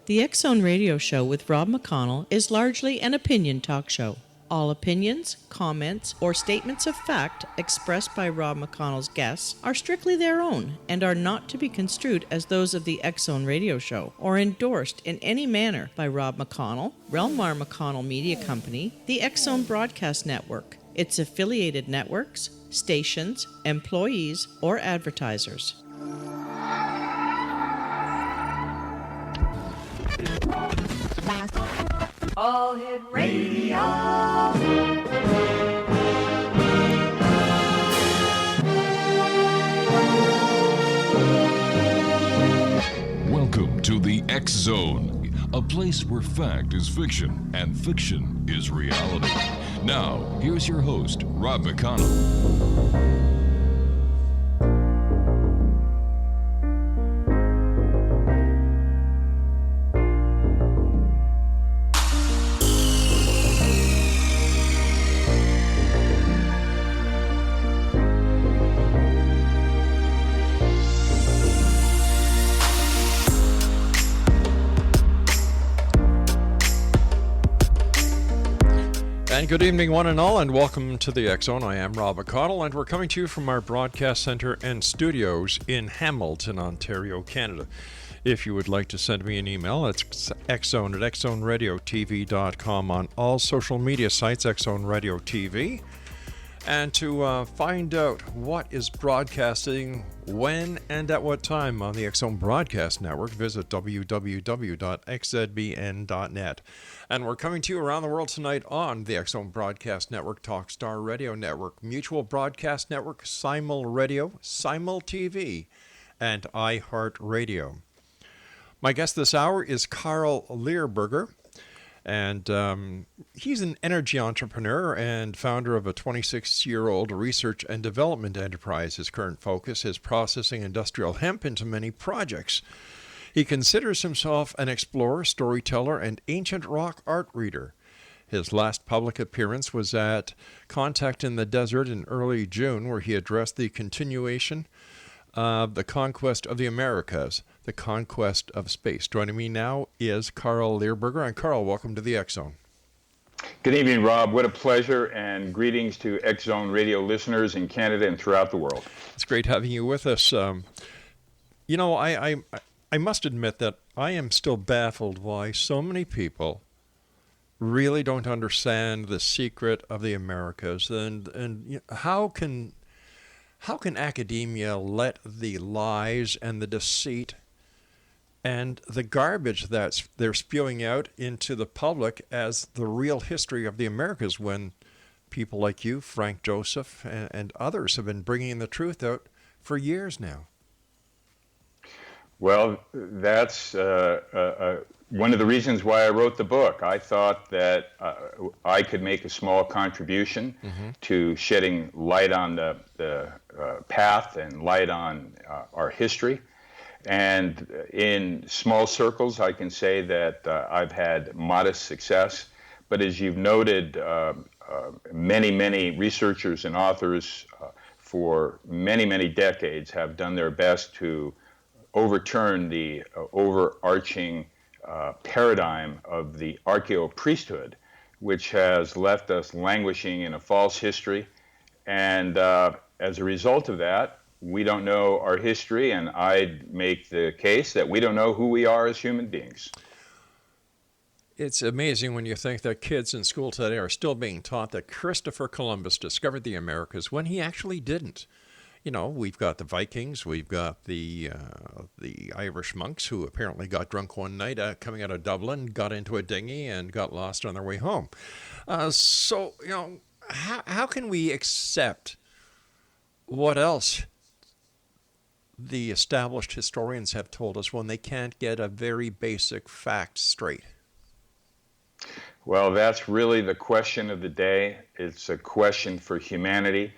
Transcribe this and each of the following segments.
The X Zone Radio Show with Rob McConnell is largely an opinion talk show. All opinions, comments, or statements of fact expressed by Rob McConnell's guests are strictly their own and are not to be construed as those of the X Zone Radio Show or endorsed in any manner by Rob McConnell, Relmar McConnell Media Company, the X Zone Broadcast Network, its affiliated networks, stations, employees, or advertisers. All Hit Radio. Welcome to the X Zone, a place where fact is fiction and fiction is reality. Now, here's your host, Rob McConnell. And good evening, one and all, and welcome to the X Zone. I am Rob McConnell, and we're coming to you from our broadcast center and studios in Hamilton, Ontario, Canada. If you would like to send me an email, it's xzone at xzoneradiotv.com on all social media sites, Xzone Radio TV. And to find out what is broadcasting, when, and at what time on the X Zone Broadcast Network, visit www.xzbn.net. And we're coming to you around the world tonight on the X Zone Broadcast Network, Talkstar Radio Network, Mutual Broadcast Network, Simul Radio, Simul TV, and iHeartRadio. My guest this hour is Carl Lehrburger. And he's an energy entrepreneur and founder of a 26-year-old research and development enterprise. His current focus is processing industrial hemp into many projects. He considers himself an explorer, storyteller, and ancient rock art reader. His last public appearance was at Contact in the Desert in early June, where he addressed the continuation of the conquest of the Americas, the conquest of space. Joining me now is Carl Lehrburger. And Carl, welcome to the X Zone. Good evening, Rob. What a pleasure, and greetings to X Zone Radio listeners in Canada and throughout the world. It's great having you with us. You know, I must admit that I am still baffled why so many people really don't understand the secret of the Americas, and how can academia let the lies and the deceit and the garbage that they're spewing out into the public as the real history of the Americas, when people like you, Frank Joseph, and others have been bringing the truth out for years now? Well, that's one of the reasons why I wrote the book. I thought that I could make a small contribution to shedding light on the path and light on our history. And in small circles, I can say that I've had modest success. But as you've noted, many researchers and authors for many decades have done their best to overturn the overarching paradigm of the archaeo-priesthood, which has left us languishing in a false history. And as a result of that, we don't know our history, and I'd make the case that we don't know who we are as human beings. It's amazing when you think that kids in school today are still being taught that Christopher Columbus discovered the Americas when he actually didn't. You know, we've got the Vikings, we've got the Irish monks who apparently got drunk one night coming out of Dublin, got into a dinghy, and got lost on their way home. So, you know, how can we accept what else the established historians have told us when they can't get a very basic fact straight? Well, that's really the question of the day. It's a question for humanity,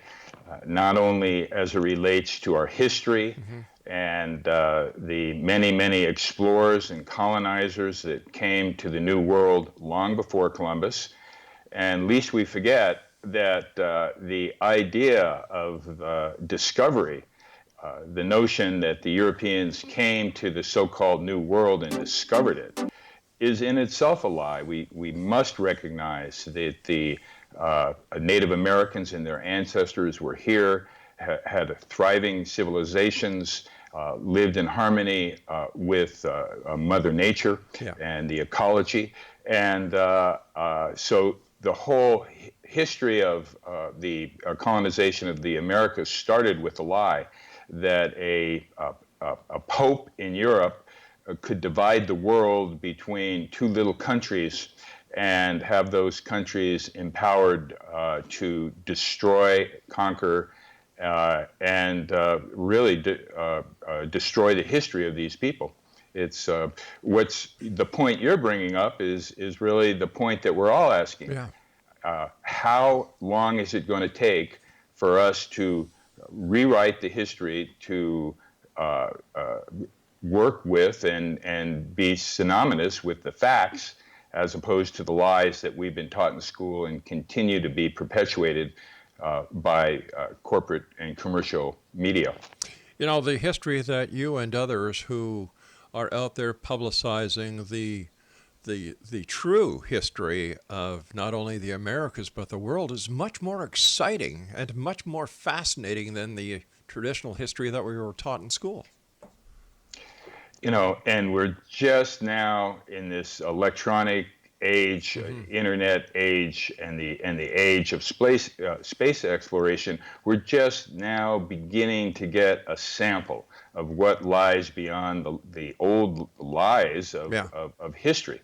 not only as it relates to our history and the many explorers and colonizers that came to the New World long before Columbus. And lest we forget that the idea of discovery the notion that the Europeans came to the so-called New World and discovered it is in itself a lie. We must recognize that the Native Americans and their ancestors were here, had thriving civilizations, lived in harmony with Mother Nature and the ecology. And so the whole history of the colonization of the Americas started with the lie that a pope in Europe could divide the world between two little countries and have those countries empowered to destroy, conquer, and really destroy the history of these people. It's what's the point you're bringing up is really the point that we're all asking. Yeah. How long is it going to take for us to rewrite the history, to work with and be synonymous with the facts, as opposed to the lies that we've been taught in school and continue to be perpetuated by corporate and commercial media? You know, the history that you and others who are out there publicizing the true history of not only the Americas but the world is much more exciting and much more fascinating than the traditional history that we were taught in school. You know, and we're just now in this electronic age, internet age, and the age of space exploration. We're just now beginning to get a sample of what lies beyond the old lies of history.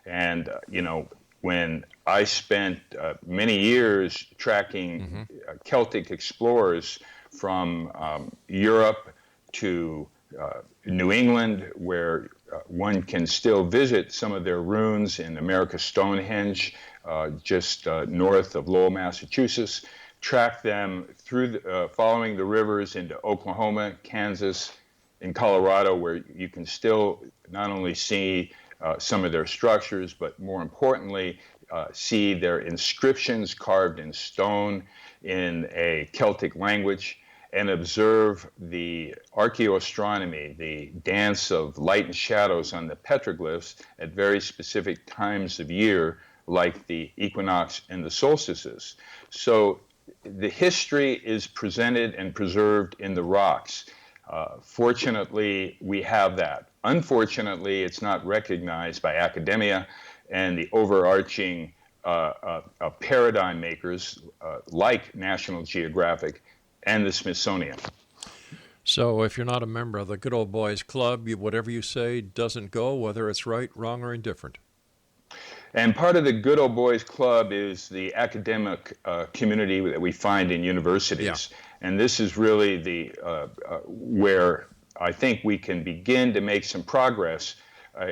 And you know, when I spent many years tracking Celtic explorers from Europe to New England, where one can still visit some of their ruins in America's Stonehenge, just north of Lowell, Massachusetts, track them through following the rivers into Oklahoma, Kansas, and Colorado, where you can still not only see some of their structures, but more importantly, see their inscriptions carved in stone in a Celtic language, and observe the archaeoastronomy, the dance of light and shadows on the petroglyphs at very specific times of year, like the equinox and the solstices. So the history is presented and preserved in the rocks. Fortunately, we have that. Unfortunately, it's not recognized by academia and the overarching paradigm makers like National Geographic and the Smithsonian. So if you're not a member of the Good Old Boys Club, whatever you say doesn't go, whether it's right, wrong, or indifferent. And part of the Good Old Boys Club is the academic community that we find in universities. Yeah. And this is really the where I think we can begin to make some progress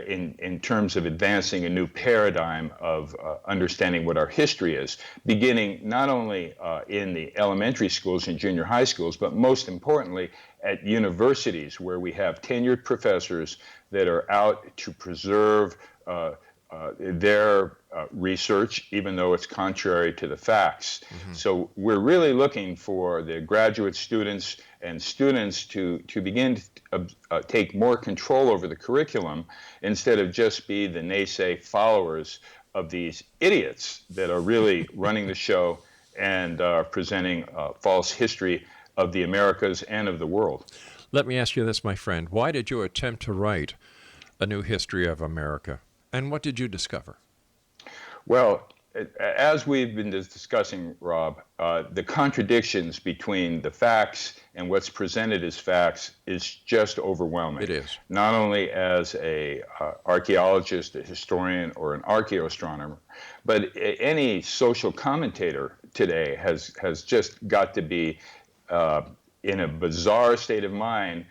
in terms of advancing a new paradigm of understanding what our history is, beginning not only in the elementary schools and junior high schools, but most importantly at universities, where we have tenured professors that are out to preserve their research, even though it's contrary to the facts. So we're really looking for the graduate students and students to begin to take more control over the curriculum, instead of just be the naysay followers of these idiots that are really running the show and presenting false history of the Americas and of the world. Let me ask you this, my friend. Why did you attempt to write a new history of America? And what did you discover? Well, as we've been discussing, Rob, the contradictions between the facts and what's presented as facts is just overwhelming. It is. Not only as a archaeologist, a historian, or an archaeoastronomer, but any social commentator today has just got to be in a bizarre state of mind,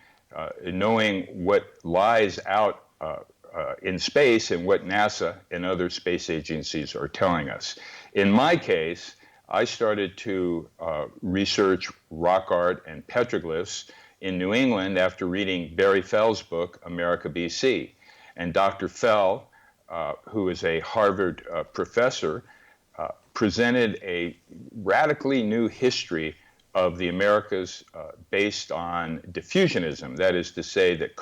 knowing what lies out in space and what NASA and other space agencies are telling us. In my case, I started to research rock art and petroglyphs in New England after reading Barry Fell's book, America BC. And Dr. Fell, who is a Harvard professor, presented a radically new history of the Americas based on diffusionism. That is to say that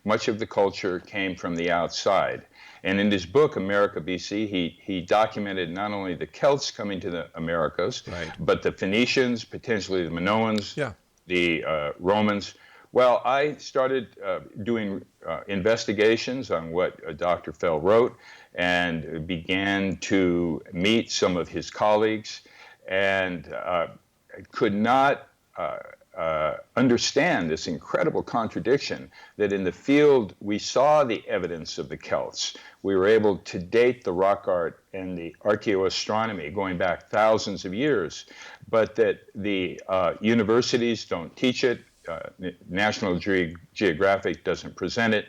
much of the culture came from the outside. And in his book, America BC, he documented not only the Celts coming to the Americas, Right. but the Phoenicians, potentially the Minoans, Yeah. the Romans. Well, I started doing investigations on what Dr. Fell wrote and began to meet some of his colleagues, and could not understand this incredible contradiction that in the field we saw the evidence of the Celts. We were able to date the rock art and the archaeoastronomy going back thousands of years, but that the universities don't teach it, National Geographic doesn't present it,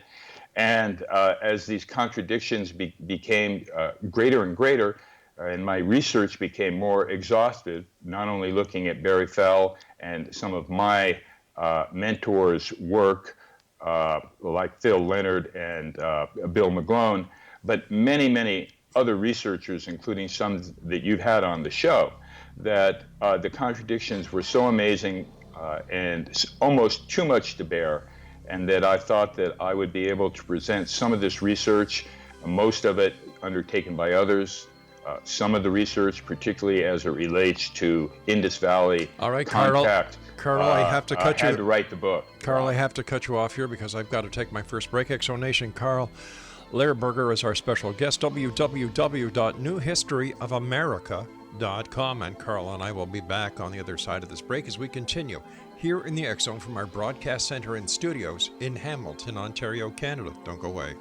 and as these contradictions became greater and greater, and my research became more exhaustive, not only looking at Barry Fell and some of my mentors' work, like Phil Leonard and Bill McConnell, but many, many other researchers, including some that you've had on the show, that the contradictions were so amazing and almost too much to bear, and that I thought that I would be able to present some of this research, most of it undertaken by others, some of the research, particularly as it relates to Indus Valley All right, contact. Carl, I have to cut you. I had to write the book. Carl, I have to cut you off here because I've got to take my first break. Exonation, Carl. Lehrburger is our special guest, www.newhistoryofamerica.com. And Carl and I will be back on the other side of this break as we continue here in the X Zone from our broadcast center and studios in Hamilton, Ontario, Canada. Don't go away.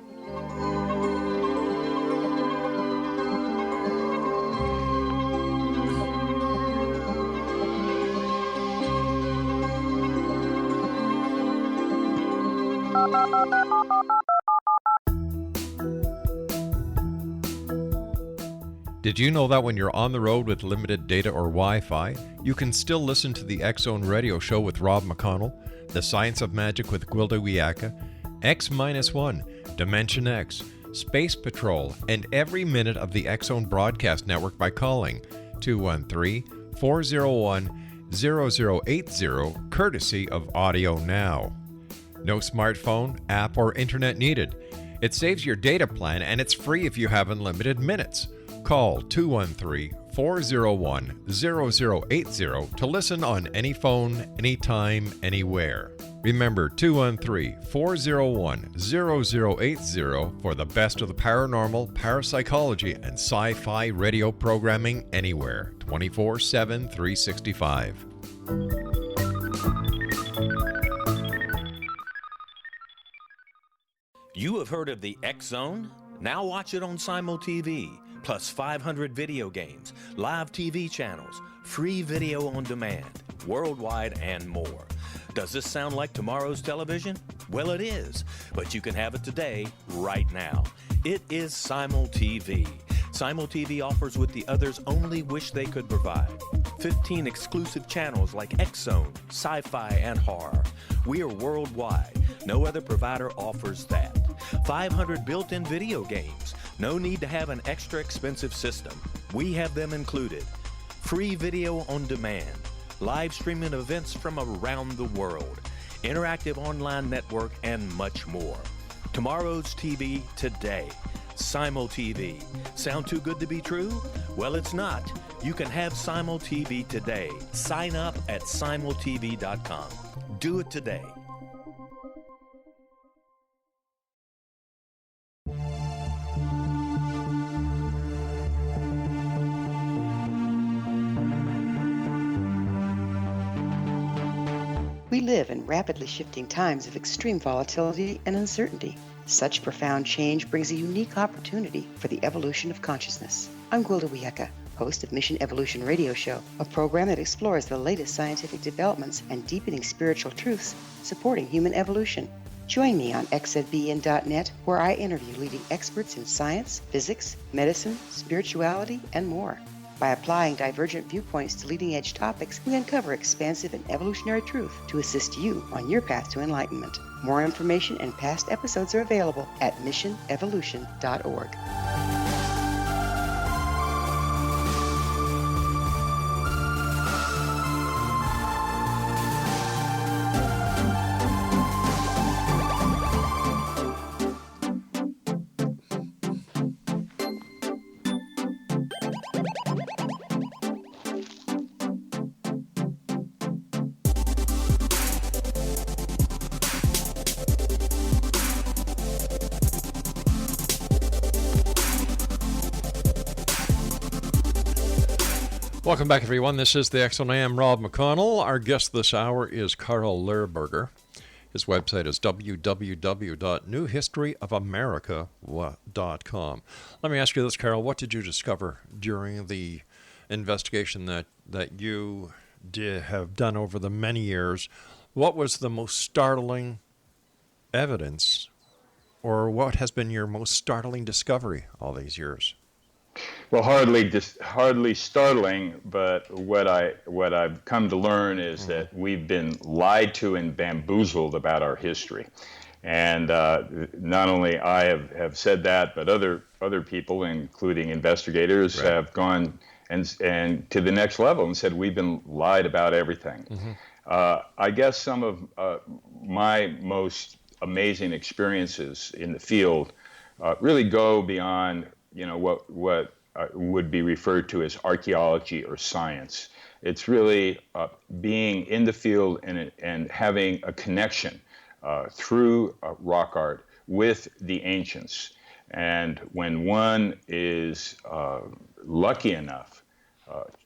Did you know that when you're on the road with limited data or Wi-Fi, you can still listen to the X Zone radio show with Rob McConnell, The Science of Magic with Gwilda Wiyaka, X-1, Dimension X, Space Patrol, and every minute of the X Zone broadcast network by calling 213-401-0080, courtesy of Audio Now. No smartphone, app, or internet needed. It saves your data plan and it's free if you have unlimited minutes. Call 213-401-0080 to listen on any phone, anytime, anywhere. Remember 213-401-0080 for the best of the paranormal, parapsychology, and sci-fi radio programming anywhere, 24/7, 365. You have heard of the X Zone? Now watch it on Simul TV, plus 500 video games, live TV channels, free video on demand, worldwide, and more. Does this sound like tomorrow's television? Well, it is, but you can have it today, right now. It is Simul TV. Simul TV offers what the others only wish they could provide. 15 exclusive channels like X Zone, sci-fi, and horror. We are worldwide. No other provider offers that. 500 built-in video games. No need to have an extra expensive system. We have them included. Free video on demand. Live streaming events from around the world. Interactive online network, and much more. Tomorrow's TV today. Simul TV. Sound too good to be true? Well, it's not. You can have Simul TV today. Sign up at simultv.com. Do it today. We live in rapidly shifting times of extreme volatility and uncertainty. Such profound change brings a unique opportunity for the evolution of consciousness. I'm Gwilda Wiyaka, host of Mission Evolution Radio Show, a program that explores the latest scientific developments and deepening spiritual truths supporting human evolution. Join me on xzbn.net, where I interview leading experts in science, physics, medicine, spirituality, and more. By applying divergent viewpoints to leading-edge topics, we uncover expansive and evolutionary truth to assist you on your path to enlightenment. More information and past episodes are available at missionevolution.org. Welcome back, everyone. This is the Excellent I Am Rob McConnell. Our guest this hour is Carl Lehrburger. His website is www.newhistoryofamerica.com. Let me ask you this, Carl. What did you discover during the investigation that you have done over the many years? What was the most startling evidence, or what has been your most startling discovery all these years? Well, hardly startling, but what I've come to learn is that we've been lied to and bamboozled about our history, and not only I have said that, but other people, including investigators, Right. have gone and to the next level and said we've been lied about everything. I guess some of my most amazing experiences in the field really go beyond what would be referred to as archaeology or science. It's really being in the field and having a connection through rock art with the ancients. And when one is lucky enough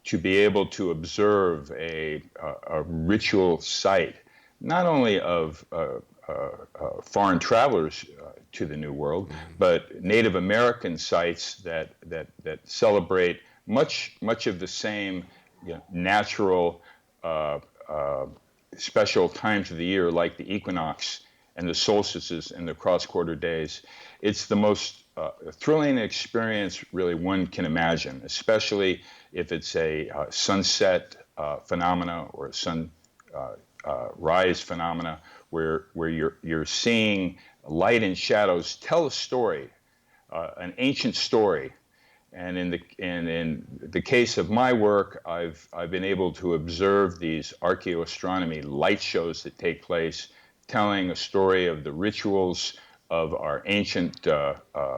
to be able to observe a ritual site, not only of foreign travelers to the New World, but Native American sites that celebrate much of the same natural special times of the year, like the equinox and the solstices and the cross-quarter days. It's the most thrilling experience really one can imagine, especially if it's a sunset phenomena or a rise phenomena where you're seeing light and shadows tell a story, an ancient story. And in the case of my work, I've been able to observe these archaeoastronomy light shows that take place, telling a story of the rituals of our ancient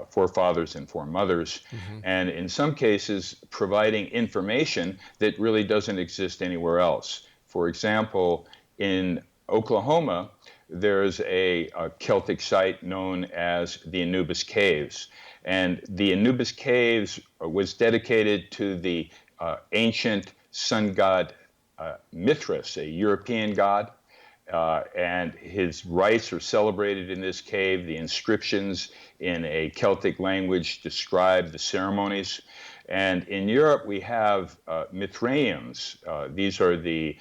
forefathers and foremothers, and in some cases providing information that really doesn't exist anywhere else. For example, in Oklahoma, there's a Celtic site known as the Anubis Caves. And the Anubis Caves was dedicated to the ancient sun god Mithras, a European god. And his rites are celebrated in this cave. The inscriptions in a Celtic language describe the ceremonies. And in Europe, we have Mithraeums. These are the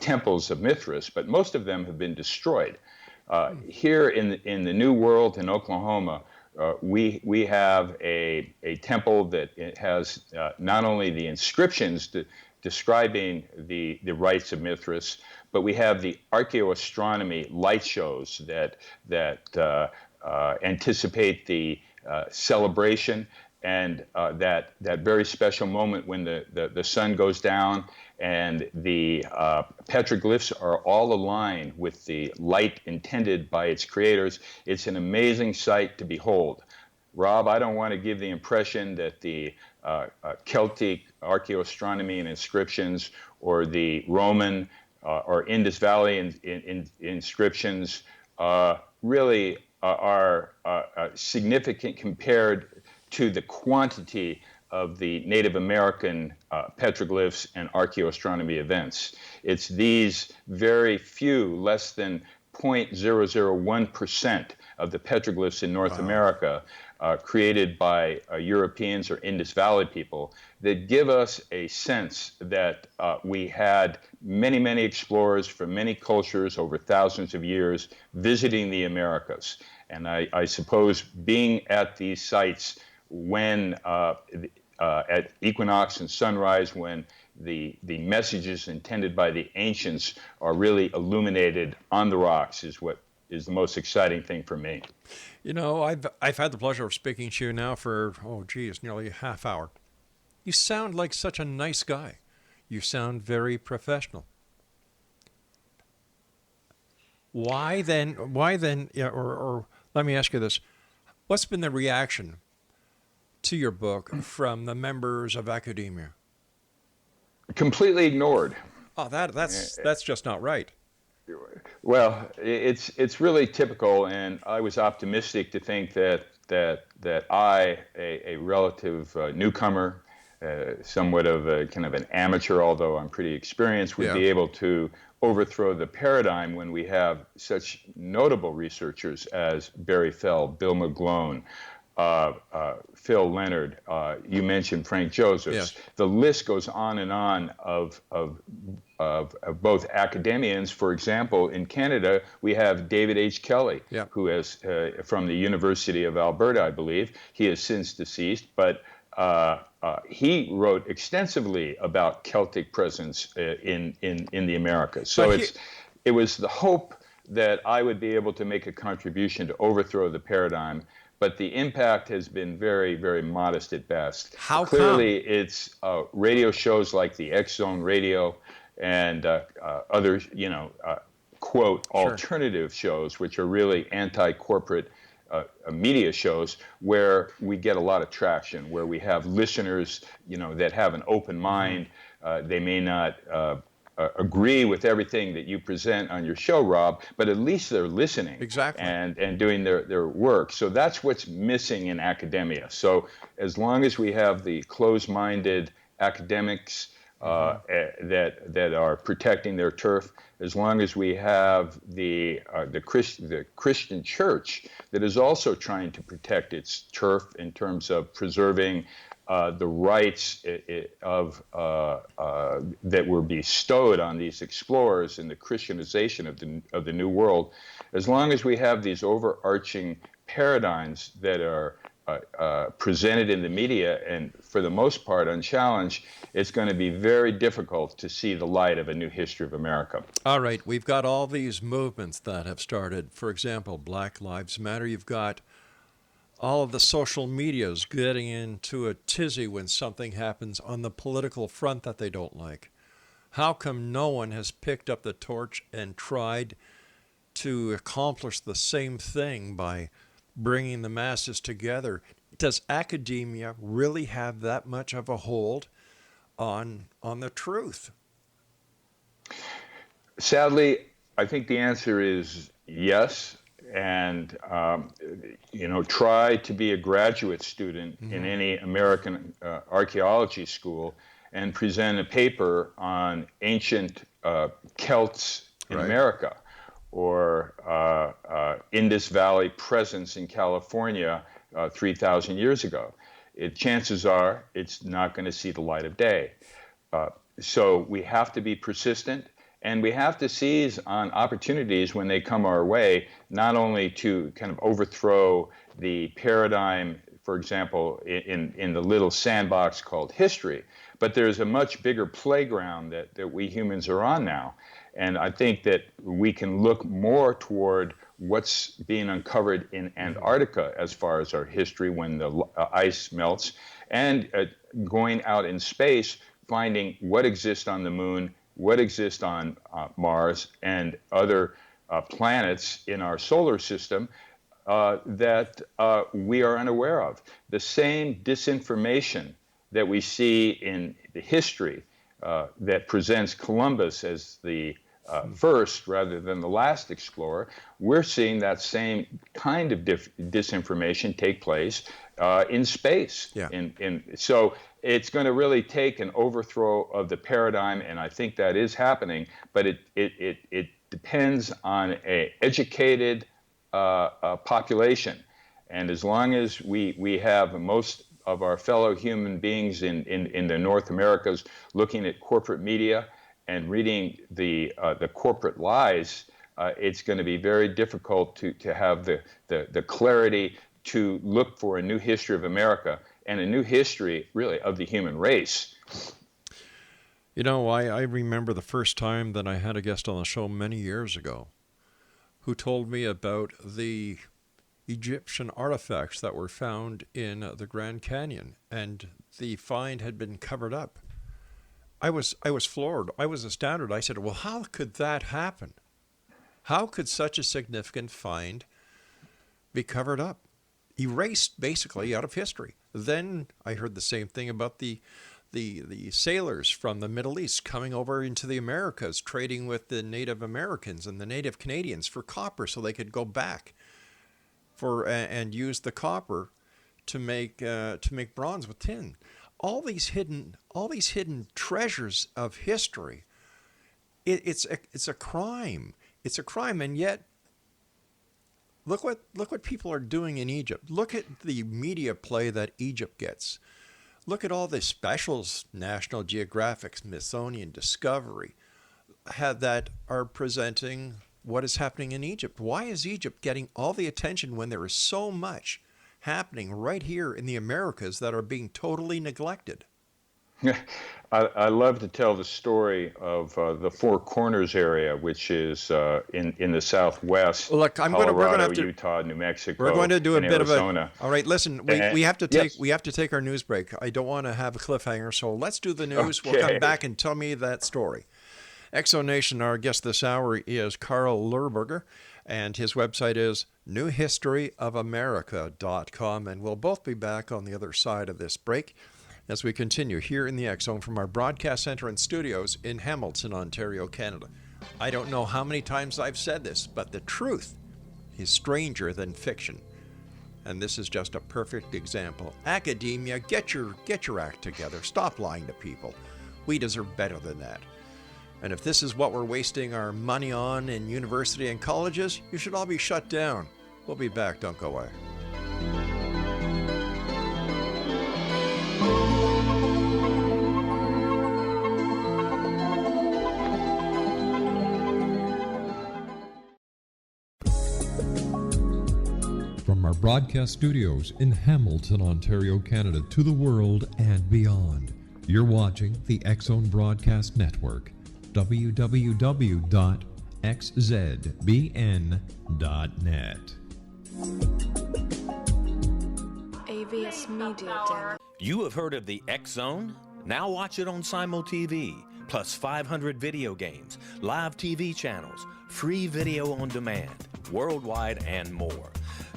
temples of Mithras, but most of them have been destroyed. Here in the New World in Oklahoma, we have a temple that it has not only the inscriptions describing the rites of Mithras, but we have the archaeoastronomy light shows that anticipate the celebration and that very special moment when the sun goes down and the petroglyphs are all aligned with the light intended by its creators. It's an amazing sight to behold. Rob, I don't want to give the impression that the Celtic archaeoastronomy and inscriptions or the Roman or Indus Valley inscriptions really are significant compared to the quantity of the Native American petroglyphs and archaeoastronomy events. It's these very few, less than 0.001% of the petroglyphs in North America created by Europeans or Indus Valley people that give us a sense that we had many explorers from many cultures over thousands of years visiting the Americas. And I suppose being at these sites when at equinox and sunrise, when the messages intended by the ancients are really illuminated on the rocks, is what is the most exciting thing for me. You know, I've had the pleasure of speaking to you now for nearly a half hour. You sound like such a nice guy. You sound very professional. Why then? Or let me ask you this: what's been the reaction to your book from the members of academia? Completely ignored. Oh, that's just not right. Well, it's really typical, and I was optimistic to think that I, a relative newcomer somewhat of a kind of an amateur, although I'm pretty experienced, would be able to overthrow the paradigm when we have such notable researchers as Barry Fell, Bill McGlone, Phil Leonard, you mentioned Frank Josephs. Yes. The list goes on and on of both academians. For example, in Canada, we have David H. Kelly, who is from the University of Alberta, I believe. He is since deceased, but he wrote extensively about Celtic presence in the Americas. So it was the hope that I would be able to make a contribution to overthrow the paradigm, but the impact has been very, very modest at best. How Clearly, come? it's radio shows like the X Zone Radio and other, quote, alternative shows, which are really anti-corporate media shows, where we get a lot of traction, where we have listeners, that have an open mind. They may not agree with everything that you present on your show, Rob, but at least they're listening and doing their work. So that's what's missing in academia. So as long as we have the closed-minded academics that are protecting their turf, as long as we have the Christian church that is also trying to protect its turf in terms of preserving the rights that were bestowed on these explorers in the Christianization of the New World, as long as we have these overarching paradigms that are presented in the media and for the most part unchallenged, it's going to be very difficult to see the light of a new history of America. All right, we've got all these movements that have started. For example, Black Lives Matter. You've got all of the social medias getting into a tizzy when something happens on the political front that they don't like. How come no one has picked up the torch and tried to accomplish the same thing by bringing the masses together? Does academia really have that much of a hold on the truth? Sadly, I think the answer is yes. And, try to be a graduate student in any American archaeology school and present a paper on ancient Celts in America, or Indus Valley presence in California 3,000 years ago. Chances are it's not going to see the light of day. So we have to be persistent. And we have to seize on opportunities when they come our way, not only to kind of overthrow the paradigm, for example, in the little sandbox called history, but there's a much bigger playground that we humans are on now. And I think that we can look more toward what's being uncovered in Antarctica as far as our history when the ice melts, and going out in space, finding what exists on the moon, what exists on Mars and other planets in our solar system that we are unaware of. The same disinformation that we see in the history that presents Columbus as the first rather than the last explorer, we're seeing that same kind of disinformation take place in space. So it's going to really take an overthrow of the paradigm, and I think that is happening, but it depends on an educated population. And as long as we have most of our fellow human beings in the North Americas looking at corporate media and reading the corporate lies, it's going to be very difficult to have the clarity to look for a new history of America and a new history, really, of the human race. I remember the first time that I had a guest on the show many years ago who told me about the Egyptian artifacts that were found in the Grand Canyon, and the find had been covered up. I was floored. I was astounded. I said, well, how could that happen? How could such a significant find be covered up? Erased basically out of history. Then I heard the same thing about the sailors from the Middle East coming over into the Americas, trading with the Native Americans and the Native Canadians for copper, so they could go back and use the copper to make bronze with tin. all these hidden treasures of history. It's a crime. It's a crime, and yet look what people are doing in Egypt. Look at the media play that Egypt gets. Look at all the specials, National Geographic, Smithsonian, Discovery, that are presenting what is happening in Egypt. Why is Egypt getting all the attention when there is so much happening right here in the Americas that are being totally neglected? I love to tell the story of the Four Corners area, which is in the Southwest. Look, Colorado, Utah, New Mexico. We're going to do a bit Arizona. of a. All right, listen. We have to take our news break. I don't want to have a cliffhanger, so let's do the news. Okay. We'll come back and tell me that story. Exonation. Our guest this hour is Carl Lehrburger, and his website is newhistoryofamerica.com, and we'll both be back on the other side of this break as we continue here in the X Zone from our broadcast center and studios in Hamilton, Ontario, Canada. I don't know how many times I've said this, but the truth is stranger than fiction. And this is just a perfect example. Academia, get your act together. Stop lying to people. We deserve better than that. And if this is what we're wasting our money on in university and colleges, you should all be shut down. We'll be back. Don't go away. From our broadcast studios in Hamilton, Ontario, Canada, to the world and beyond, you're watching the X Zone Broadcast Network, www.xzbn.net. AVS Media Den. You have heard of the X Zone? Now watch it on Simul TV, plus 500 video games, live TV channels, free video on demand, worldwide, and more.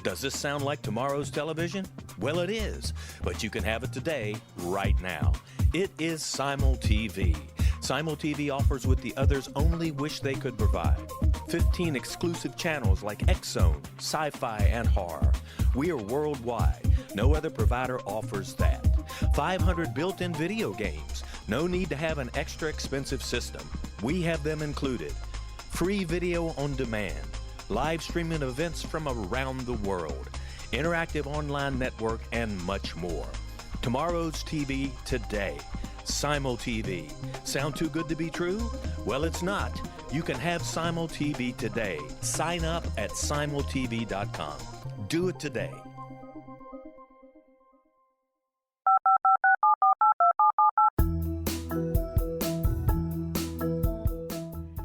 Does this sound like tomorrow's television? Well, it is, but you can have it today, right now. It is Simul TV. Simul TV offers what the others only wish they could provide. 15 exclusive channels like X Zone, Sci-Fi, and Horror. We are worldwide. No other provider offers that. 500 built-in video games. No need to have an extra expensive system. We have them included. Free video on demand. Live streaming events from around the world. Interactive online network, and much more. Tomorrow's TV today. Simul TV. Sound too good to be true? Well, it's not. You can have Simul TV today. Sign up at simultv.com. Do it today.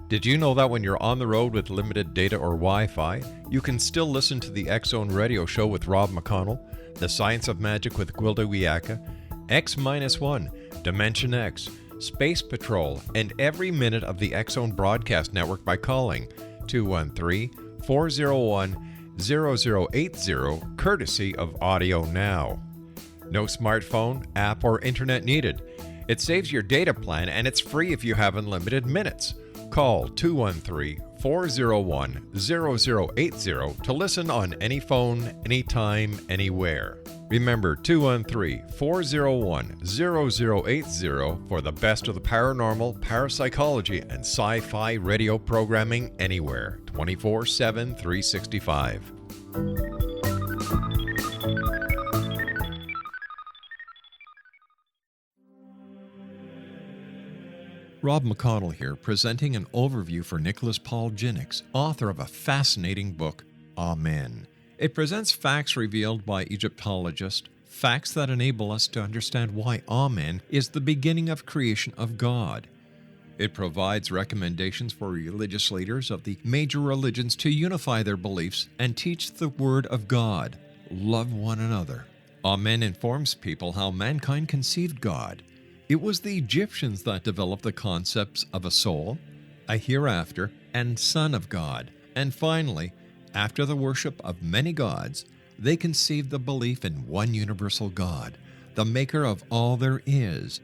Did you know that when you're on the road with limited data or Wi-Fi, you can still listen to the X Zone radio show with Rob McConnell, The Science of Magic with Gwilda Wiyaka, X-1, Dimension X, Space Patrol, and every minute of the X Zone broadcast network by calling 213-401-0080, courtesy of Audio Now. No smartphone, app, or internet needed. It saves your data plan, and it's free if you have unlimited minutes. Call 213-401-0080 to listen on any phone, anytime, anywhere. Remember 213-401-0080 for the best of the paranormal, parapsychology, and sci-fi radio programming anywhere, 24/7, 365. Rob McConnell here, presenting an overview for Nicholas Paul Jennings, author of a fascinating book, Amen. It presents facts revealed by Egyptologists, facts that enable us to understand why Amen is the beginning of creation of God. It provides recommendations for religious leaders of the major religions to unify their beliefs and teach the Word of God. Love one another. Amen informs people how mankind conceived God. It was the Egyptians that developed the concepts of a soul, a hereafter, and Son of God. And finally, after the worship of many gods, they conceived the belief in one universal God, the maker of all there is.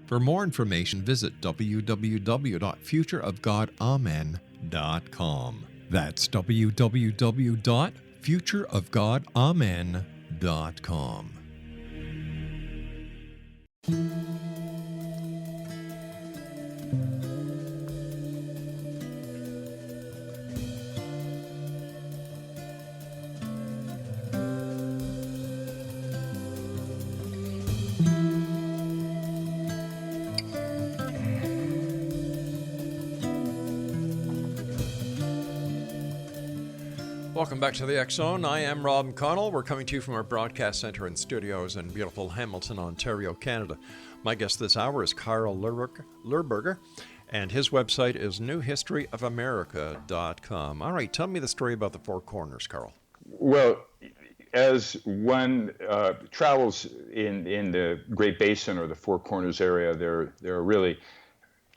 For more information, visit www.futureofgodamen.com. That's www.futureofgodamen.com. Welcome back to the X Zone. I am Rob McConnell. We're coming to you from our broadcast center and studios in beautiful Hamilton, Ontario, Canada. My guest this hour is Carl Lehrburger, and his website is newhistoryofamerica.com. All right, tell me the story about the Four Corners, Carl. Well, as one travels in the Great Basin or the Four Corners area, there are really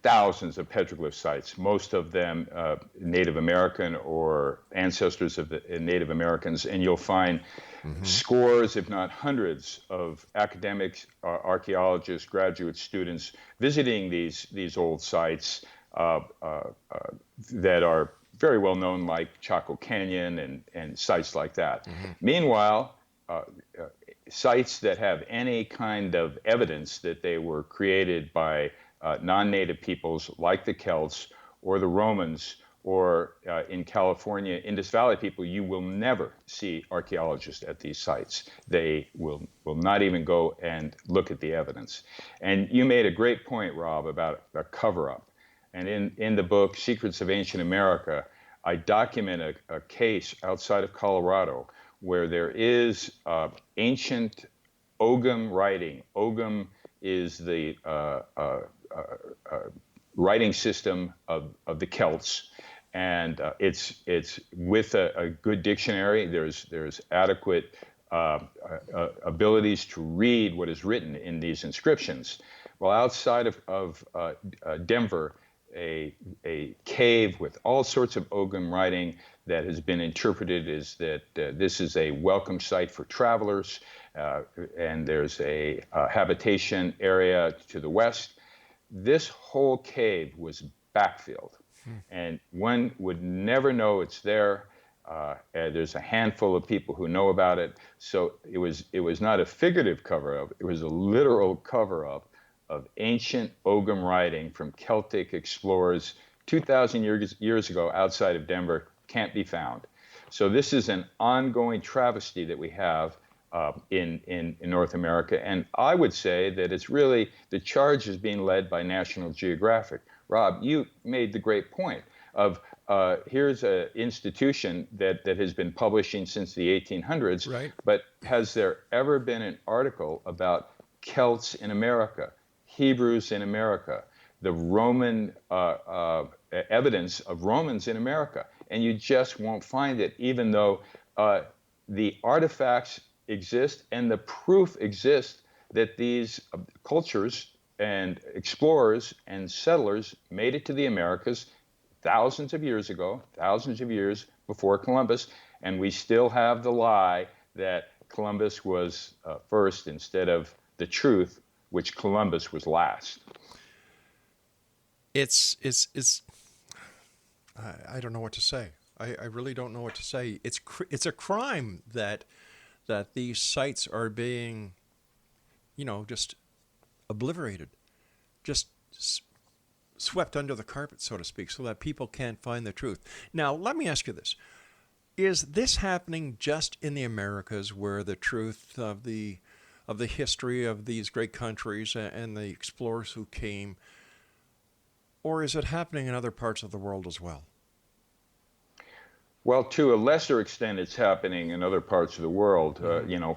thousands of petroglyph sites, most of them Native American or ancestors of the Native Americans, and you'll find scores, if not hundreds, of academics, archaeologists, graduate students visiting these old sites that are very well known, like Chaco Canyon and sites like that. Meanwhile, sites that have any kind of evidence that they were created by non-native peoples like the Celts or the Romans, or in California, Indus Valley people, you will never see archaeologists at these sites. They will not even go and look at the evidence. And you made a great point, Rob, about a cover-up. And in the book, Secrets of Ancient America, I document a case outside of Colorado where there is ancient Ogham writing. Ogham is the writing system of the Celts, and it's with a good dictionary. There's adequate abilities to read what is written in these inscriptions. Well, outside of Denver, a cave with all sorts of Ogham writing that has been interpreted as that this is a welcome site for travelers, and there's a habitation area to the west. This whole cave was backfilled, and one would never know it's there. There's a handful of people who know about it, so it was not a figurative cover-up, it was a literal cover-up of ancient Ogham writing from Celtic explorers 2,000 years ago outside of Denver. Can't be found. So this is an ongoing travesty that we have in North America, and I would say that it's really, the charge is being led by National Geographic. Rob, you made the great point of here's an institution that has been publishing since the 1800s, right. But has there ever been an article about Celts in America, Hebrews in America, the Roman evidence of Romans in America? And you just won't find it, even though the artifacts exist and the proof exists that these cultures and explorers and settlers made it to the Americas thousands of years ago, thousands of years before Columbus, and we still have the lie that Columbus was first instead of the truth, which Columbus was last. It's I don't know what to say. I really don't know what to say. It's a crime that these sites are being, just obliterated, just swept under the carpet, so to speak, so that people can't find the truth. Now, let me ask you this. Is this happening just in the Americas, where the truth of the history of these great countries and the explorers who came, or is it happening in other parts of the world as well? Well, to a lesser extent, it's happening in other parts of the world.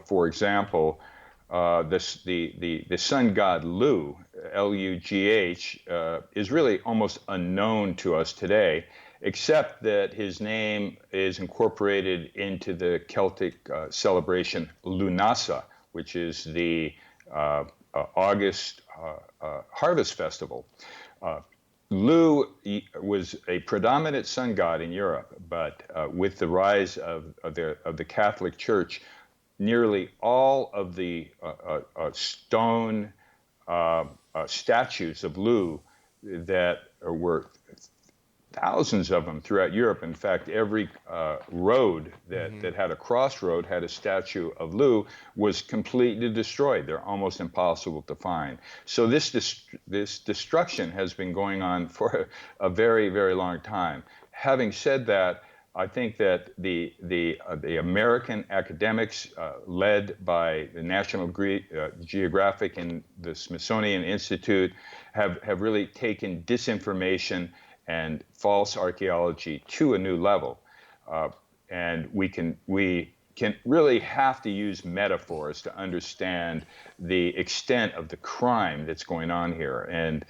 For example, the sun god Lu, L-U-G-H, is really almost unknown to us today, except that his name is incorporated into the Celtic celebration Lunasa, which is the August harvest festival. Lu was a predominant sun god in Europe, but with the rise of the Catholic Church, nearly all of the stone statues of Lu that were thousands of them throughout Europe. In fact, every road that had a crossroad had a statue of Lou was completely destroyed. They're almost impossible to find. So this destruction has been going on for a very, very long time. Having said that, I think that the American academics, led by the National Geographic and the Smithsonian Institute, have really taken disinformation and false archaeology to a new level, and we can really have to use metaphors to understand the extent of the crime that's going on here, and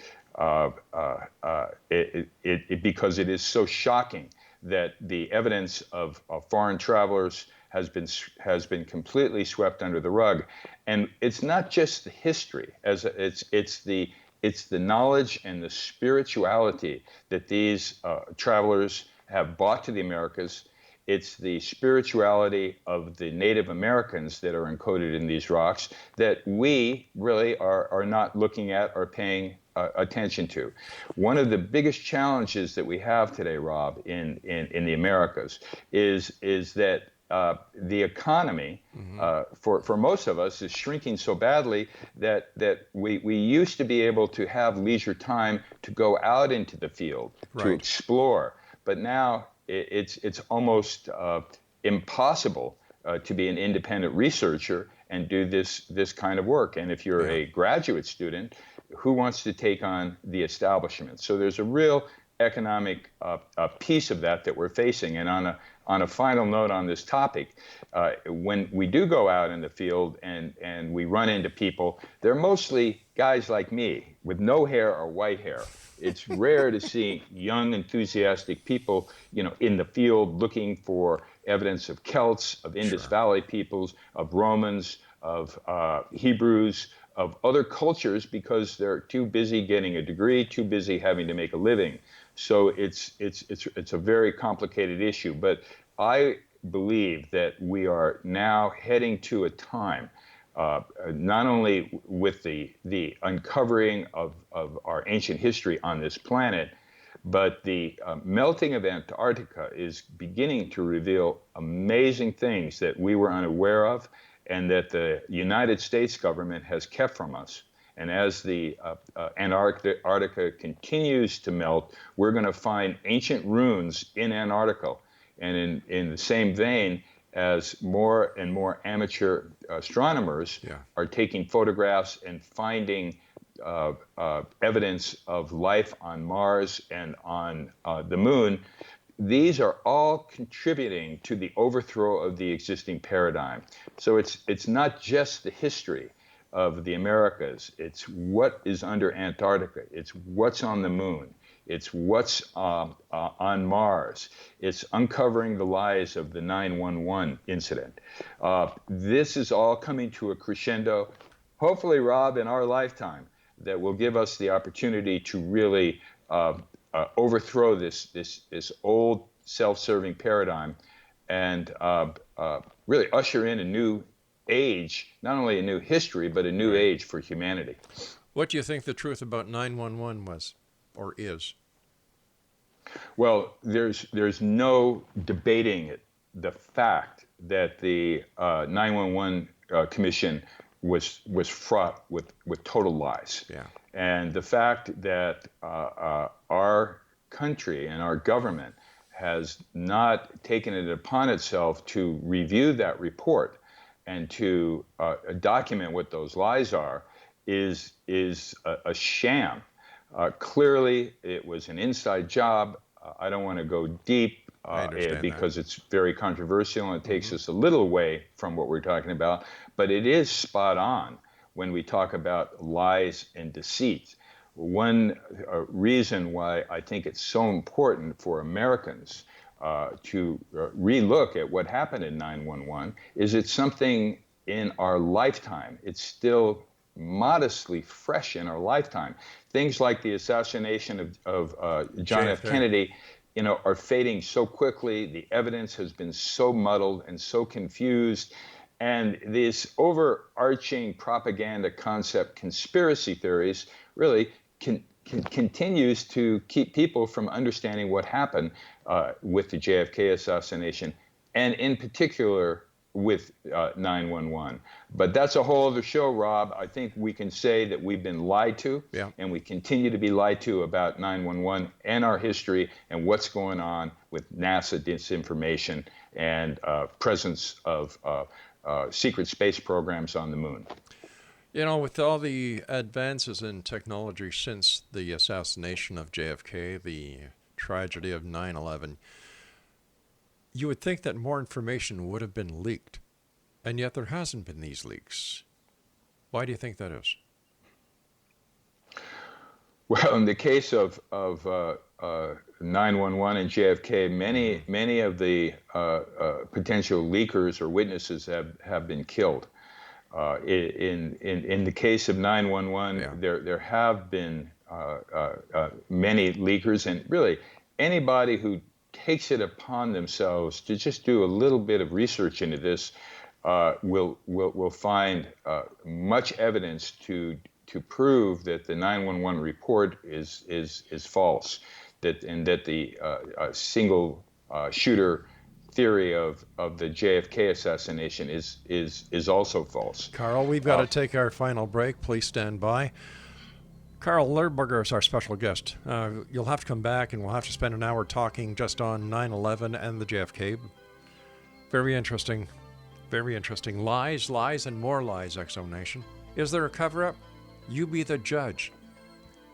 because it is so shocking that the evidence of foreign travelers has been completely swept under the rug. And it's not just the history, it's the knowledge and the spirituality that these travelers have brought to the Americas. It's the spirituality of the Native Americans that are encoded in these rocks that we really are not looking at or paying attention to. One of the biggest challenges that we have today, Rob, in the Americas is that the economy for most of us is shrinking so badly that we used to be able to have leisure time to go out into the field, to explore, but now it's almost impossible to be an independent researcher and do this kind of work. And if you're a graduate student, who wants to take on the establishment? So there's a real economic piece of that we're facing. And on a final note on this topic, when we do go out in the field and we run into people, they're mostly guys like me with no hair or white hair. It's rare to see young, enthusiastic people, in the field looking for evidence of Celts, of Indus Valley peoples, of Romans, of Hebrews, of other cultures, because they're too busy getting a degree, too busy having to make a living. So it's a very complicated issue. But I believe that we are now heading to a time, not only with the uncovering of our ancient history on this planet, but the melting of Antarctica is beginning to reveal amazing things that we were unaware of and that the United States government has kept from us. And as the Antarctica continues to melt, we're going to find ancient ruins in Antarctica. And in the same vein, as more and more amateur astronomers are taking photographs and finding evidence of life on Mars and on the moon, these are all contributing to the overthrow of the existing paradigm. So it's not just the history of the Americas. It's what is under Antarctica. It's what's on the moon. It's what's on Mars. It's uncovering the lies of the 9/11 incident. This is all coming to a crescendo, hopefully, Rob, in our lifetime, that will give us the opportunity to really overthrow this old self-serving paradigm and really usher in a new age, not only a new history, but a new age for humanity. What do you think the truth about 9/11 was or is? Well, there's no debating it. The fact that the 9/11 Commission was fraught with total lies. Yeah. And the fact that our country and our government has not taken it upon itself to review that report and to document what those lies are is a sham. Clearly, it was an inside job. I don't want to go deep because it's very controversial and it takes us a little away from what we're talking about. But it is spot on when we talk about lies and deceit. One reason why I think it's so important for Americans to relook at what happened in 9/11 is it's something in our lifetime. It's still modestly fresh in our lifetime. Things like the assassination of John F. Kennedy, are fading so quickly. The evidence has been so muddled and so confused. And this overarching propaganda concept, conspiracy theories, really continues to keep people from understanding what happened with the JFK assassination, and in particular with 911. But that's a whole other show, Rob. I think we can say that we've been lied to, and we continue to be lied to about 911 and our history and what's going on with NASA disinformation and presence of secret space programs on the moon. You know, with all the advances in technology since the assassination of JFK, the tragedy of 9/11, you would think that more information would have been leaked, and yet there hasn't been these leaks. Why do you think that is? Well, in the case of 911 and JFK, many of the potential leakers or witnesses have been killed. In the case of 911, there have been many leakers, and really anybody who takes it upon themselves to just do a little bit of research into this will find much evidence to prove that the 911 report is false, that the single shooter theory of the JFK assassination is also false. Carl, we've got to take our final break. Please stand by. Carl Lehrburger is our special guest. You'll have to come back, and we'll have to spend an hour talking just on 9/11 and the JFK. Very interesting. Very interesting. Lies, lies, and more lies, Exo Nation. Is there a cover-up? You be the judge.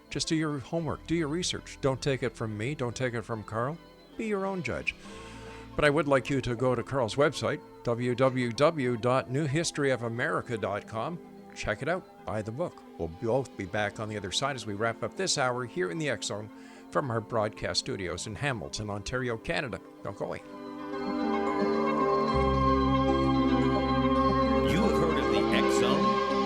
Just do your homework. Do your research. Don't take it from me. Don't take it from Carl. Be your own judge. But I would like you to go to Carl's website, www.newhistoryofamerica.com. Check it out. Buy the book. We'll both be back on the other side as we wrap up this hour here in the X Zone from our broadcast studios in Hamilton, Ontario, Canada. Don't go away. You have heard of the X Zone?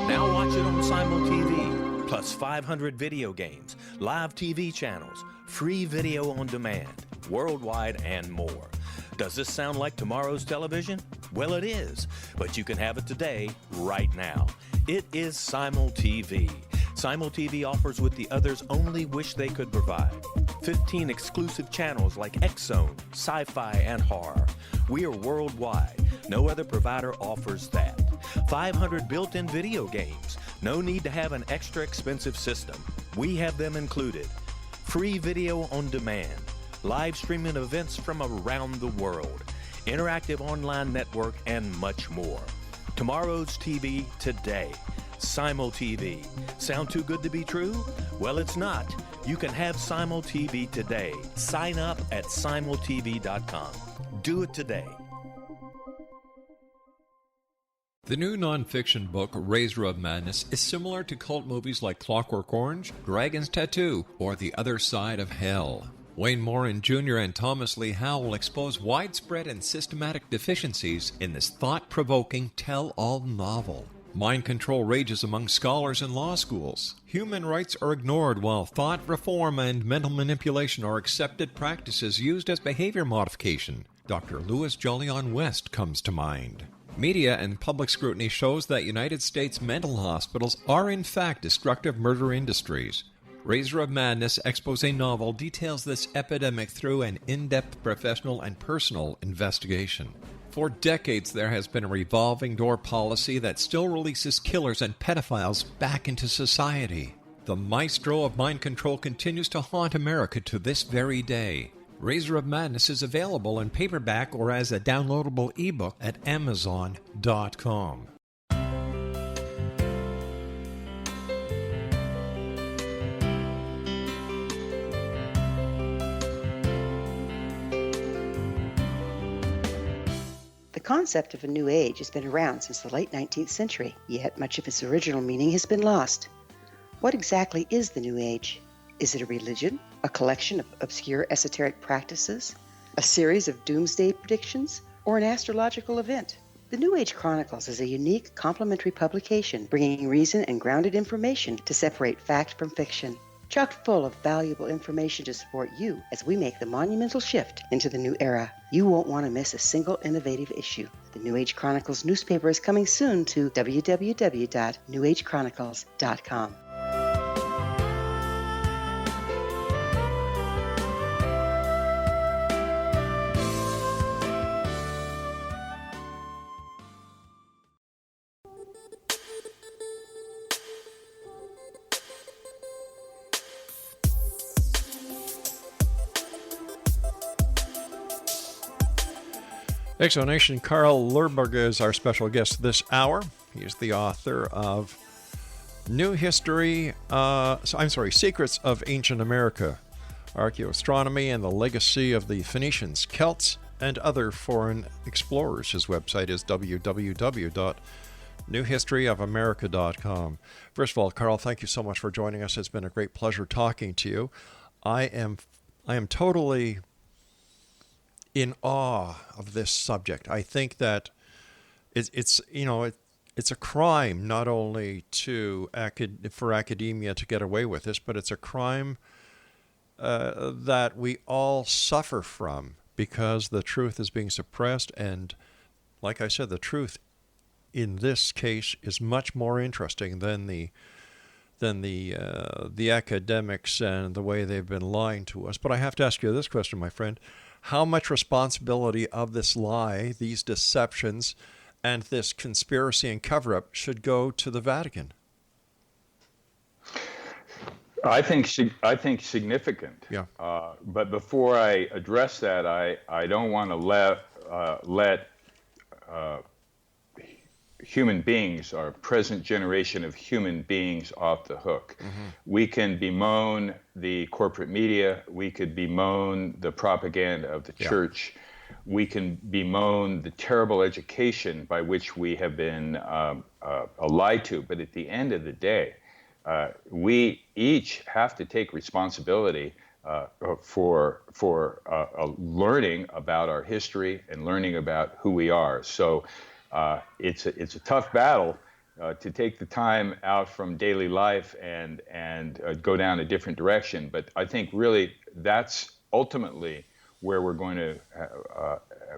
Now watch it on Simul TV. Plus 500 video games, live TV channels, free video on demand, worldwide, and more. Does this sound like tomorrow's television? Well, it is, but you can have it today, right now. It is Simul TV. Simul TV offers what the others only wish they could provide. 15 exclusive channels like X Zone, Sci-Fi, and Horror. We are worldwide. No other provider offers that. 500 built-in video games. No need to have an extra expensive system. We have them included. Free video on demand. Live streaming events from around the world. Interactive online network, and much more. Tomorrow's TV today. Simul TV. Sound too good to be true? Well, it's not. You can have Simul TV today. Sign up at simultv.com. Do it today. The new nonfiction book, Razor of Madness, is similar to cult movies like Clockwork Orange, Dragon's Tattoo, or The Other Side of Hell. Wayne Morin Jr. and Thomas Lee Howe will expose widespread and systematic deficiencies in this thought-provoking tell-all novel. Mind control rages among scholars in law schools. Human rights are ignored while thought reform and mental manipulation are accepted practices used as behavior modification. Dr. Louis Jolyon West comes to mind. Media and public scrutiny shows that United States mental hospitals are in fact destructive murder industries. Razor of Madness expose novel details this epidemic through an in-depth professional and personal investigation. For decades, there has been a revolving door policy that still releases killers and pedophiles back into society. The maestro of mind control continues to haunt America to this very day. Razor of Madness is available in paperback or as a downloadable ebook at Amazon.com. The concept of a new age has been around since the late 19th century, yet much of its original meaning has been lost. What exactly is the new age? Is it a religion, a collection of obscure esoteric practices, a series of doomsday predictions, or an astrological event? The New Age Chronicles is a unique complementary publication bringing reason and grounded information to separate fact from fiction. Chock full of valuable information to support you as we make the monumental shift into the new era. You won't want to miss a single innovative issue. The New Age Chronicles newspaper is coming soon to www.newagechronicles.com. Exonation Carl Lehrburger is our special guest this hour. He's the author of Secrets of Ancient America, Archaeoastronomy and the Legacy of the Phoenicians, Celts, and Other Foreign Explorers. His website is www.newhistoryofamerica.com. First of all, Carl, thank you so much for joining us. It's been a great pleasure talking to you. I am totally in awe of this subject. I think that it's a crime not only for academia to get away with this, but it's a crime that we all suffer from because the truth is being suppressed. And like I said, the truth in this case is much more interesting than the academics and the way they've been lying to us. But I have to ask you this question, my friend. How much responsibility of this lie, these deceptions, and this conspiracy and cover-up should go to the Vatican? I think significant. Yeah. But before I address that, I don't want to let human beings, our present generation of human beings, off the hook. Mm-hmm. We can bemoan the corporate media. We could bemoan the propaganda of the church. We can bemoan the terrible education by which we have been lied to. But at the end of the day, we each have to take responsibility for learning about our history and learning about who we are. So it's a tough battle to take the time out from daily life and go down a different direction. But I think really that's ultimately where we're going to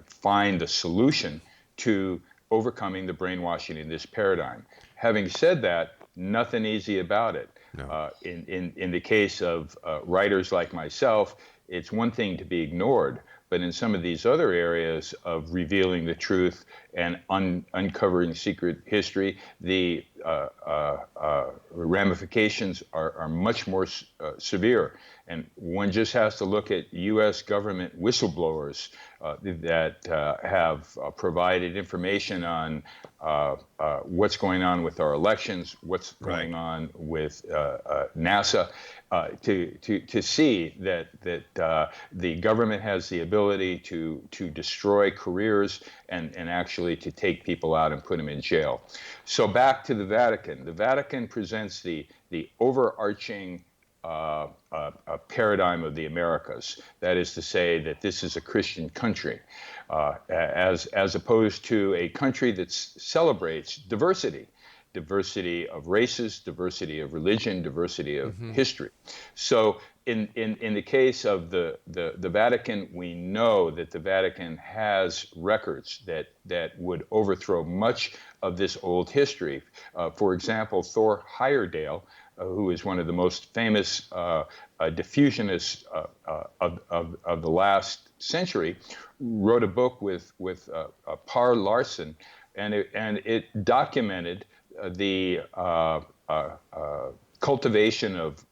find the solution to overcoming the brainwashing in this paradigm. Having said that, nothing easy about it. No. In the case of writers like myself, it's one thing to be ignored, but in some of these other areas of revealing the truth and uncovering secret history, the ramifications are much more severe. And one just has to look at U.S. government whistleblowers that have provided information on what's going on with our elections, what's going on with NASA, to see that the government has the ability to destroy careers and actually to take people out and put them in jail. So back to the Vatican. The Vatican presents the overarching paradigm of the Americas. That is to say that this is a Christian country, as opposed to a country that celebrates diversity of races, diversity of religion, diversity of history. So in the case of the Vatican, we know that the Vatican has records that would overthrow much of this old history. For example, Thor Heyerdahl, who is one of the most famous diffusionists of the last century, wrote a book with Par Larsen, and it documented the cultivation of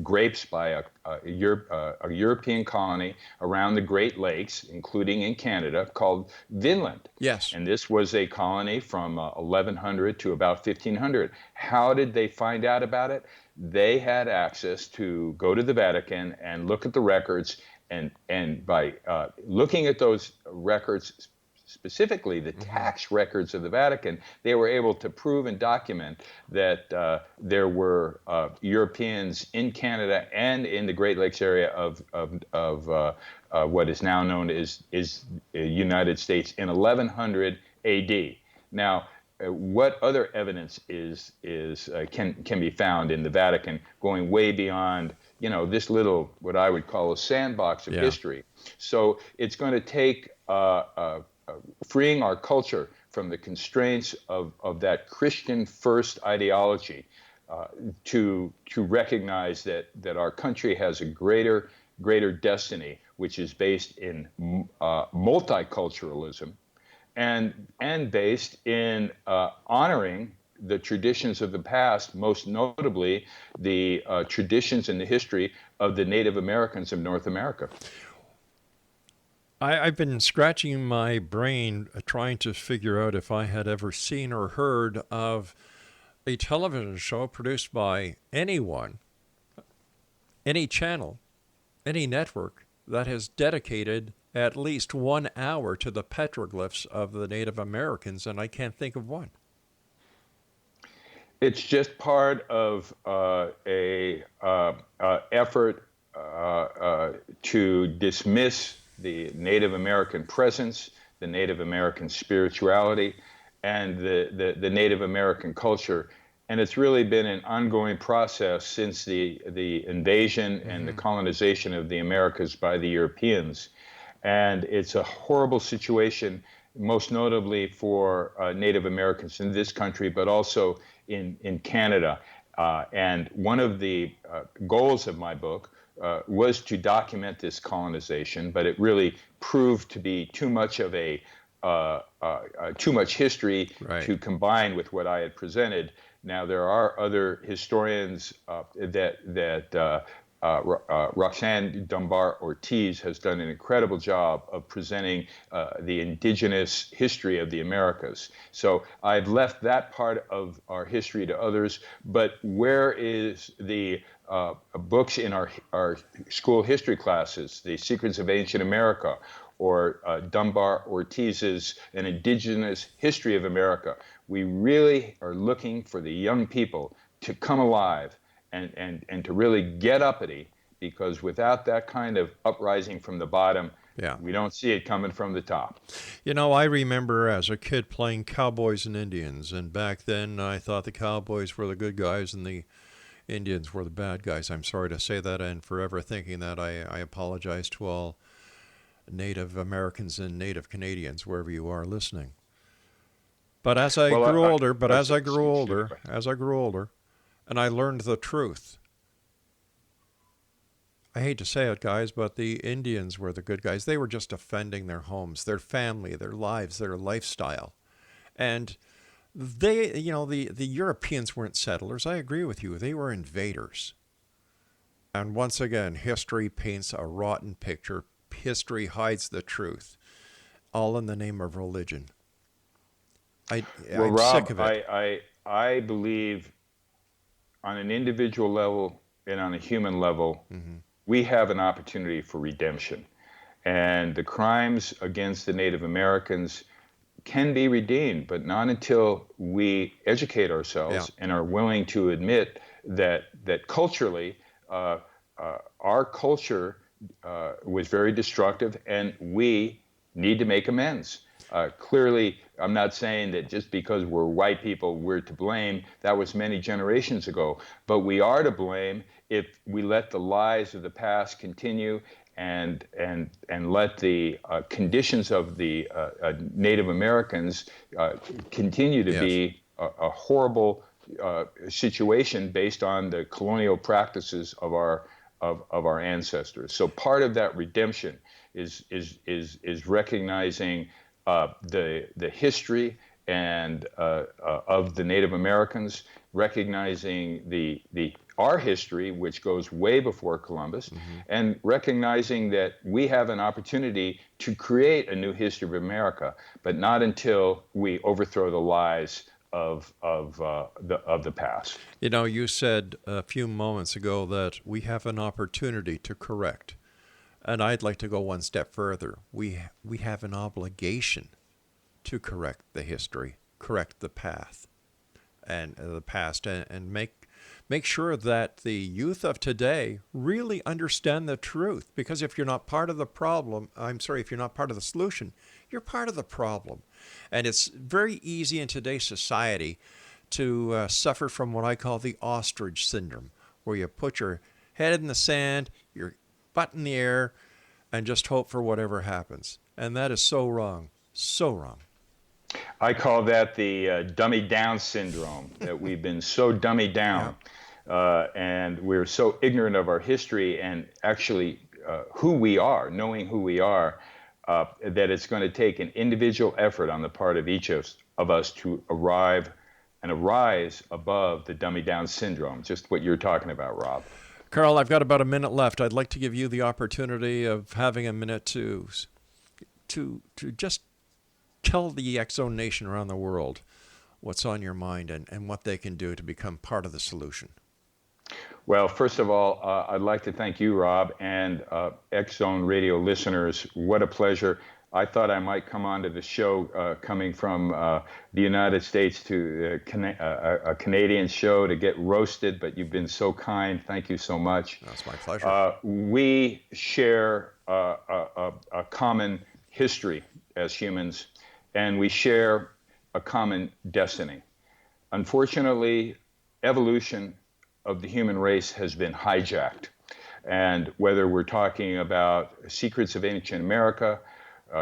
grapes by a European colony around the Great Lakes, including in Canada, called Vinland. Yes. And this was a colony from 1100 to about 1500. How did they find out about it? They had access to go to the Vatican and look at the records, and by looking at those records, specifically the tax records of the Vatican, they were able to prove and document that there were Europeans in Canada and in the Great Lakes area of what is now known as United States in 1100 AD. Now, what other evidence can be found in the Vatican going way beyond this little, what I would call a sandbox of history? So it's going to take freeing our culture from the constraints of that Christian first ideology to recognize that our country has a greater destiny, which is based in multiculturalism and based in honoring the traditions of the past, most notably the traditions and the history of the Native Americans of North America. I've been scratching my brain trying to figure out if I had ever seen or heard of a television show produced by anyone, any channel, any network that has dedicated at least 1 hour to the petroglyphs of the Native Americans, and I can't think of one. It's just part of a effort to dismiss the Native American presence, the Native American spirituality, and the Native American culture. And it's really been an ongoing process since the invasion and the colonization of the Americas by the Europeans. And it's a horrible situation, most notably for Native Americans in this country, but also in Canada. And one of the goals of my book was to document this colonization, but it really proved to be too much of too much history to combine with what I had presented. Now, there are other historians Roxanne Dunbar Ortiz has done an incredible job of presenting the indigenous history of the Americas. So I've left that part of our history to others, but where is the books in our school history classes, The Secrets of Ancient America, or Dunbar Ortiz's An Indigenous History of America? We really are looking for the young people to come alive and to really get uppity, because without that kind of uprising from the bottom, we don't see it coming from the top. You know, I remember as a kid playing cowboys and Indians, and back then I thought the cowboys were the good guys and the Indians were the bad guys. I'm sorry to say that, and forever thinking that. I apologize to all Native Americans and Native Canadians, wherever you are listening. But as I grew older, and I learned the truth. I hate to say it, guys, but the Indians were the good guys. They were just defending their homes, their family, their lives, their lifestyle. And they, the Europeans weren't settlers. I agree with you. They were invaders. And once again, history paints a rotten picture. History hides the truth, all in the name of religion. I'm Rob, sick of it. I believe on an individual level and on a human level, we have an opportunity for redemption. And the crimes against the Native Americans can be redeemed, but not until we educate ourselves and are willing to admit that culturally, our culture was very destructive, and we need to make amends. Clearly, I'm not saying that just because we're white people, we're to blame. That was many generations ago. But we are to blame if we let the lies of the past continue and let the conditions of the Native Americans continue to be a horrible situation based on the colonial practices of our ancestors. So part of that redemption is recognizing the history and of the Native Americans, recognizing our history, which goes way before Columbus, and recognizing that we have an opportunity to create a new history of America, but not until we overthrow the lies of the past. You know, you said a few moments ago that we have an opportunity to correct. And I'd like to go one step further. We have an obligation to correct the history, correct the path, and the past, and make sure that the youth of today really understand the truth. Because if you're not part of the problem, if you're not part of the solution, you're part of the problem. And it's very easy in today's society to suffer from what I call the ostrich syndrome, where you put your head in the sand, your butt in the air, and just hope for whatever happens. And that is so wrong, so wrong. I call that the dummy down syndrome, that we've been so dummied down and we're so ignorant of our history and actually who we are, knowing who we are, that it's going to take an individual effort on the part of each of us to arise above the dummy down syndrome, just what you're talking about, Rob. Carl, I've got about a minute left. I'd like to give you the opportunity of having a minute to to just tell the X Zone Nation around the world what's on your mind and what they can do to become part of the solution. Well, first of all, I'd like to thank you, Rob, and X Zone Radio listeners. What a pleasure. I thought I might come onto the show coming from the United States to a Canadian show to get roasted, but you've been so kind. Thank you so much. That's my pleasure. We share a common history as humans, and we share a common destiny. Unfortunately, evolution of the human race has been hijacked. And whether we're talking about secrets of ancient America,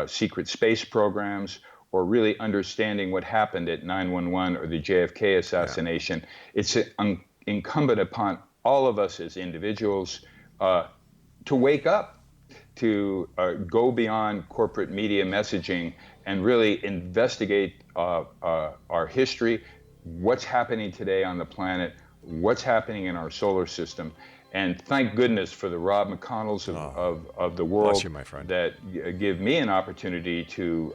secret space programs, or really understanding what happened at 9/11 or the JFK assassination, it's incumbent upon all of us as individuals to wake up, to go beyond corporate media messaging and really investigate our history, what's happening today on the planet, what's happening in our solar system. And thank goodness for the Rob McConnells of the world bless you, my friend, that give me an opportunity to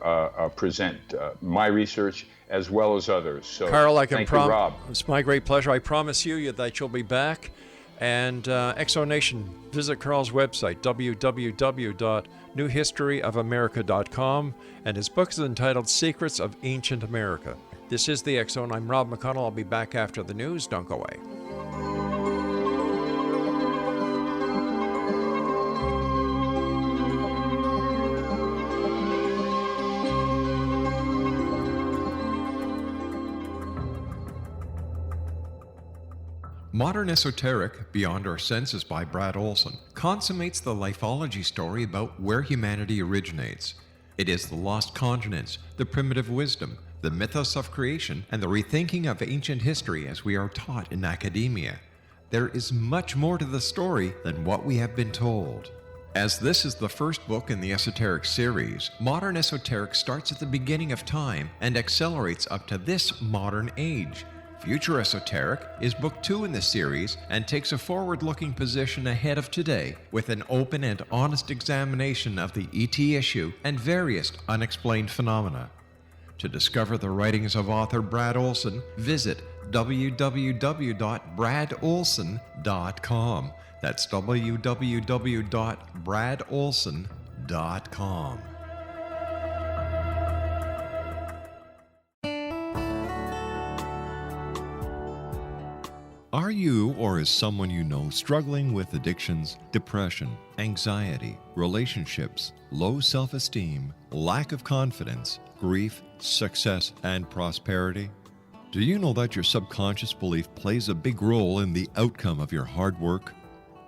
present my research as well as others. So, Carl, I can thank you, Rob. It's my great pleasure. I promise you that you'll be back. And X Zone Nation, visit Carl's website, www.newhistoryofamerica.com, and his book is entitled Secrets of Ancient America. This is the X Zone. I'm Rob McConnell. I'll be back after the news. Don't go away. Modern Esoteric, Beyond Our Senses by Brad Olson, consummates the lifology story about where humanity originates. It is the lost continents, the primitive wisdom, the mythos of creation, and the rethinking of ancient history as we are taught in academia. There is much more to the story than what we have been told. As this is the first book in the Esoteric series, Modern Esoteric starts at the beginning of time and accelerates up to this modern age. Future Esoteric is book 2 in the series and takes a forward-looking position ahead of today with an open and honest examination of the ET issue and various unexplained phenomena. To discover the writings of author Brad Olson, visit www.bradolson.com. That's www.bradolson.com. Are you or is someone you know struggling with addictions, depression, anxiety, relationships, low self-esteem, lack of confidence, grief, success, and prosperity? Do you know that your subconscious belief plays a big role in the outcome of your hard work?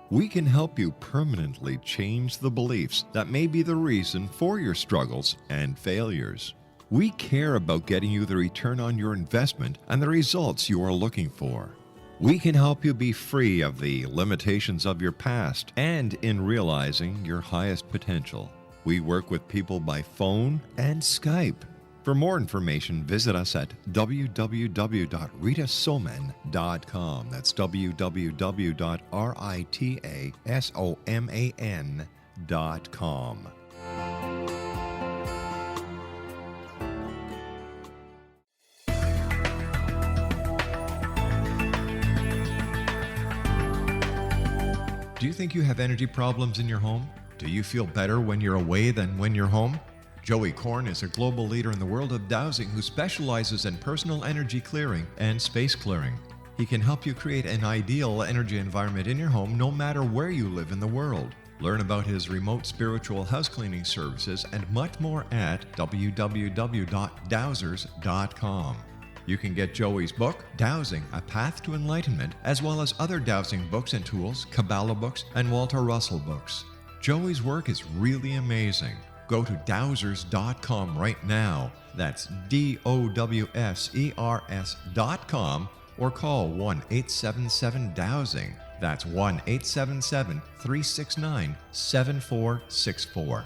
We can help you permanently change the beliefs that may be the reason for your struggles and failures. We care about getting you the return on your investment and the results you are looking for. We can help you be free of the limitations of your past and in realizing your highest potential. We work with people by phone and Skype. For more information, visit us at www.ritasoman.com. That's www.ritasoman.com. Do you think you have energy problems in your home? Do you feel better when you're away than when you're home? Joey Korn is a global leader in the world of dowsing who specializes in personal energy clearing and space clearing. He can help you create an ideal energy environment in your home no matter where you live in the world. Learn about his remote spiritual house cleaning services and much more at www.dowsers.com. You can get Joey's book, Dowsing, A Path to Enlightenment, as well as other dowsing books and tools, Kabbalah books, and Walter Russell books. Joey's work is really amazing. Go to dowsers.com right now. That's DOWSERS.com or call 1-877-DOWSING. That's 1-877-369-7464.